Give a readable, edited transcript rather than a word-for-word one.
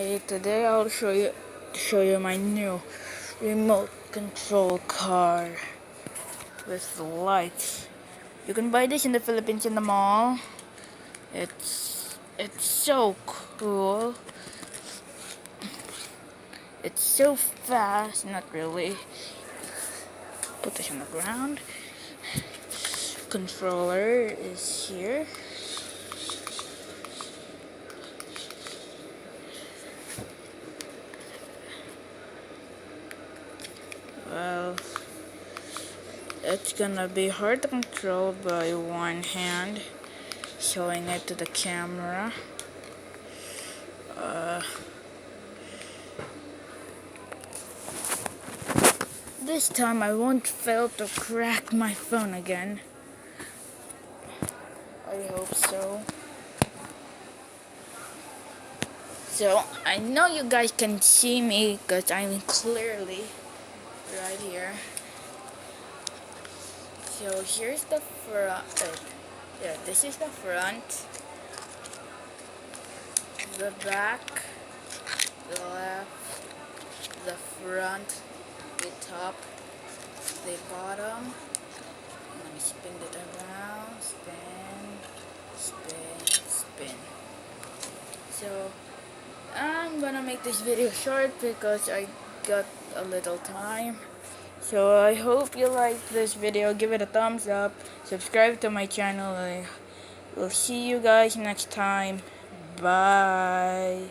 Hi, today I'll show you my new remote control car with lights. You can buy this in the Philippines in the mall. It's so cool. It's so fast, not really. Put this on the ground. Controller is here. Well, it's gonna be hard to control by one hand, showing it to the camera. This time I won't fail to crack my phone again. I hope so. So, I know you guys can see me because I'm clearly right here. So, here's the front. Yeah, this is the front, the back, the left, the front, the top, the bottom. Let me spin it around. Spin. So, I'm gonna make this video short because I got a little time. So I hope you like this video. Give it a thumbs up. Subscribe to my channel. I will see you guys next time. Bye.